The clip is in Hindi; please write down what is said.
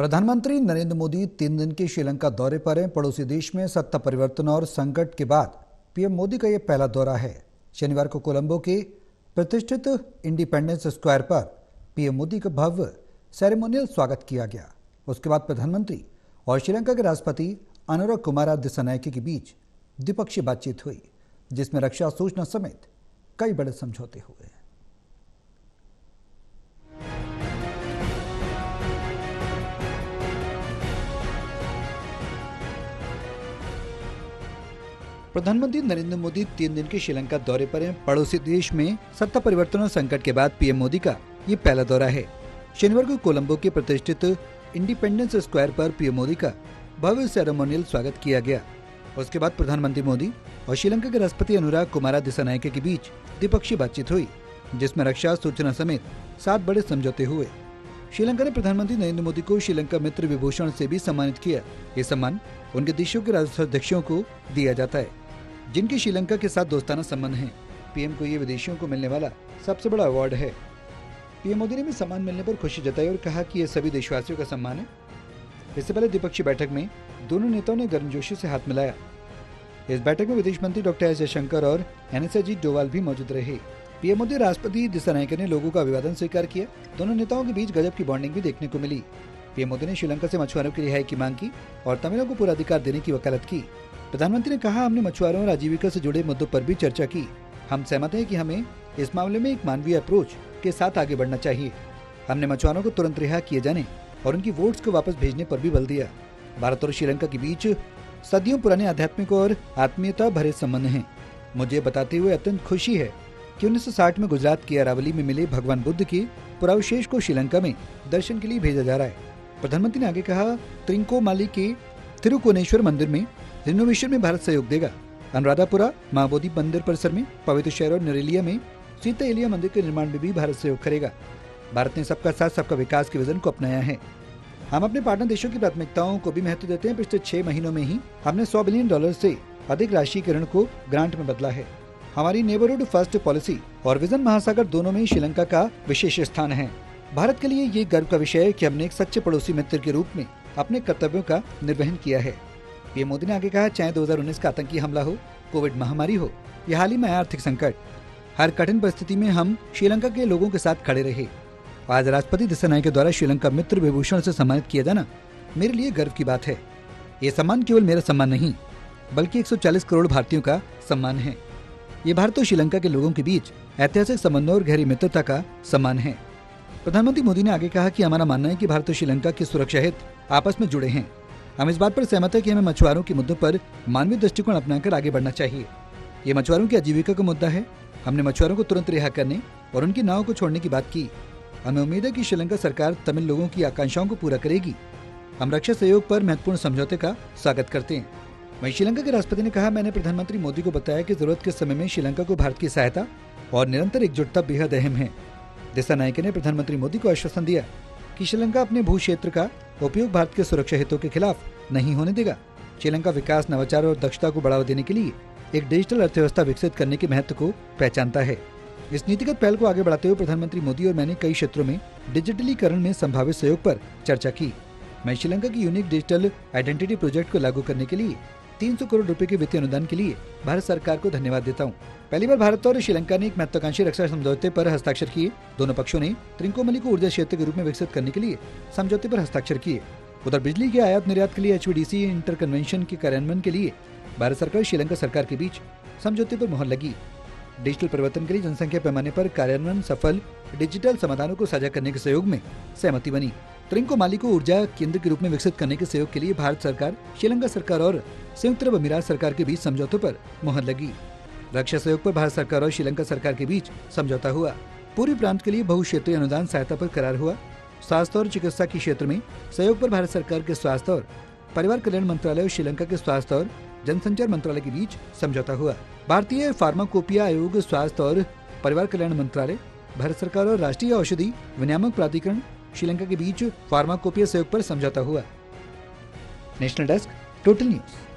प्रधानमंत्री नरेंद्र मोदी 3 दिन के श्रीलंका दौरे पर हैं। पड़ोसी देश में सत्ता परिवर्तन और संकट के बाद पीएम मोदी का यह पहला दौरा है। शनिवार को कोलंबो के प्रतिष्ठित इंडिपेंडेंस स्क्वायर पर पीएम मोदी का भव्य सेरेमोनियल स्वागत किया गया। उसके बाद प्रधानमंत्री और श्रीलंका के राष्ट्रपति अनुरा कुमारा दिसानायके के बीच द्विपक्षीय बातचीत हुई, जिसमें रक्षा, सूचना समेत कई बड़े समझौते हुए। प्रधानमंत्री नरेंद्र मोदी 3 दिन के श्रीलंका दौरे पर हैं। पड़ोसी देश में सत्ता परिवर्तन और संकट के बाद पीएम मोदी का ये पहला दौरा है। शनिवार को कोलंबो के प्रतिष्ठित इंडिपेंडेंस स्क्वायर पर पीएम मोदी का भव्य सेरेमोनियल स्वागत किया गया। उसके बाद प्रधानमंत्री मोदी और श्रीलंका के राष्ट्रपति अनुरा कुमारा दिसानायके के बीच द्विपक्षीय बातचीत हुई, जिसमें रक्षा, सूचना समेत 7 बड़े समझौते हुए। श्रीलंका ने प्रधानमंत्री नरेंद्र मोदी को श्रीलंका मित्र विभूषण से भी सम्मानित किया। ये सम्मान उनके देशों के राष्ट्राध्यक्षों को दिया जाता है, जिनके श्रीलंका के साथ दोस्ताना संबंध हैं। पीएम को ये विदेशियों को मिलने वाला सबसे बड़ा अवार्ड है। पीएम मोदी ने भी सम्मान मिलने पर खुशी जताई और कहा कि यह सभी देशवासियों का सम्मान है। इससे पहले द्विपक्षीय बैठक में दोनों नेताओं ने गर्मजोशी से हाथ मिलाया। इस बैठक में विदेश मंत्री डॉक्टर एस जयशंकर और एनएस अजीत डोवाल भी मौजूद रहे। पीएम मोदी राष्ट्रपति दिसानायके ने लोगों का अभिवादन स्वीकार किया। दोनों नेताओं के बीच गजब की बॉन्डिंग भी देखने को मिली। पीएम मोदी ने श्रीलंका से मछुआरों की रिहाई की मांग की और तमिलों को पूरा अधिकार देने की वकालत की। प्रधानमंत्री ने कहा, हमने मछुआरों और आजीविका से जुड़े मुद्दों पर भी चर्चा की। हम सहमत हैं कि हमें इस मामले में एक मानवीय अप्रोच के साथ आगे बढ़ना चाहिए। हमने मछुआरों को तुरंत रिहा किए जाने और उनकी वोट्स को वापस भेजने पर भी बल दिया। भारत और श्रीलंका के बीच सदियों पुराने आध्यात्मिक और आत्मीयता भरे संबंध हैं। मुझे बताते हुए अत्यंत खुशी है कि 1960 में गुजरात के अरावली में मिले भगवान बुद्ध के पुरावशेष को श्रीलंका में दर्शन के लिए भेजा जा रहा है। प्रधानमंत्री ने आगे कहा, त्रिंकोमाली के तिरुकोनेश्वर मंदिर में रिनोवेशन में भारत सहयोग देगा। अनुराधापुरा महाबोधि मंदिर परिसर में पवित्र शहर और नरेलिया में सीता एलिया मंदिर के निर्माण में भी भारत सहयोग करेगा। भारत ने सबका साथ सबका विकास के विजन को अपनाया है। हम अपने पार्टनर देशों की प्राथमिकताओं को भी महत्व देते हैं। पिछले 6 महीनों में ही हमने $100 बिलियन से अधिक राशि के ऋण को ग्रांट में बदला है। हमारी नेबरहुड फर्स्ट पॉलिसी और विजन महासागर दोनों में श्रीलंका का विशेष स्थान है। भारत के लिए ये गर्व का विषय है कि हमने एक सच्चे पड़ोसी मित्र के रूप में अपने कर्तव्यों का निर्वहन किया है। पीएम मोदी ने आगे कहा, चाहे 2019 का आतंकी हमला हो, कोविड महामारी हो या हाल ही में आर्थिक संकट, हर कठिन परिस्थिति में हम श्रीलंका के लोगों के साथ खड़े रहे। आज राष्ट्रपति दिसानायके द्वारा श्रीलंका मित्र विभूषण से सम्मानित किया जाना मेरे लिए गर्व की बात है। ये सम्मान केवल मेरा सम्मान नहीं, बल्कि 140 करोड़ भारतीयों का सम्मान है। ये भारत और श्रीलंका के लोगों के बीच ऐतिहासिक संबंधों और गहरी मित्रता का सम्मान है। प्रधानमंत्री मोदी ने आगे कहा कि हमारा मानना है कि भारत और श्रीलंका की सुरक्षा हित आपस में जुड़े हैं। हम इस बात पर सहमत है कि हमें मछुआरों के मुद्दों पर मानवीय दृष्टिकोण अपनाकर आगे बढ़ना चाहिए। ये मछुआरों की आजीविका का मुद्दा है। हमने मछुआरों को तुरंत रिहा करने और उनकी नाव को छोड़ने की बात की। हमें उम्मीद है कि श्रीलंका सरकार तमिल लोगों की आकांक्षाओं को पूरा करेगी। हम रक्षा सहयोग पर महत्वपूर्ण समझौते का स्वागत करते हैं। वहीं श्रीलंका के राष्ट्रपति ने कहा, मैंने प्रधानमंत्री मोदी को बताया कि जरूरत के समय में श्रीलंका को भारत की सहायता और निरंतर एकजुटता बेहद अहम है। दिसानायके ने प्रधानमंत्री मोदी को आश्वासन दिया कि श्रीलंका अपने भू क्षेत्र का उपयोग भारत के सुरक्षा हितों के खिलाफ नहीं होने देगा। श्रीलंका विकास, नवाचार और दक्षता को बढ़ावा देने के लिए एक डिजिटल अर्थव्यवस्था विकसित करने के महत्व को पहचानता है। इस नीतिगत पहल को आगे बढ़ाते हुए प्रधानमंत्री मोदी और मैंने कई क्षेत्रों में डिजिटलीकरण में संभावित सहयोग पर चर्चा की। मैं श्रीलंका की यूनिक डिजिटल आइडेंटिटी प्रोजेक्ट को लागू करने के लिए 300 करोड़ रुपए के वित्तीय अनुदान के लिए भारत सरकार को धन्यवाद देता हूँ। पहली बार भारत और श्रीलंका ने एक महत्वाकांक्षी रक्षा समझौते पर हस्ताक्षर किए। दोनों पक्षों ने त्रिंकोमाली को ऊर्जा क्षेत्र के रूप में विकसित करने के लिए समझौते पर हस्ताक्षर किए। उधर बिजली के आयात निर्यात के लिए HVDC इंटर कन्वेंशन के कार्यान्वयन के लिए भारत सरकार और श्रीलंका सरकार के बीच समझौते पर मुहर लगी। डिजिटल परिवर्तन के लिए जनसंख्या पैमाने पर कार्यान्वयन सफल डिजिटल समाधानों को साझा करने के सहयोग में सहमति बनी। त्रिंकोमाली को ऊर्जा केंद्र के रूप में विकसित करने के सहयोग के लिए भारत सरकार, श्रीलंका सरकार और संयुक्त अरब अमीरात सरकार के बीच समझौतों पर मुहर लगी। रक्षा सहयोग पर भारत सरकार और श्रीलंका सरकार के बीच समझौता हुआ। पूर्वी प्रांत के लिए बहुक्षेत्रीय अनुदान सहायता पर करार हुआ। स्वास्थ्य और चिकित्सा के क्षेत्र में सहयोग पर भारत सरकार के स्वास्थ्य और परिवार कल्याण मंत्रालय और श्रीलंका के स्वास्थ्य और जनसंचार मंत्रालय के बीच समझौता हुआ। भारतीय फार्माकोपिया आयोग, स्वास्थ्य और परिवार कल्याण मंत्रालय, भारत सरकार और राष्ट्रीय औषधि विनियामक प्राधिकरण श्रीलंका के बीच फार्माकोपिया सहयोग पर समझौता हुआ। National desk, total news.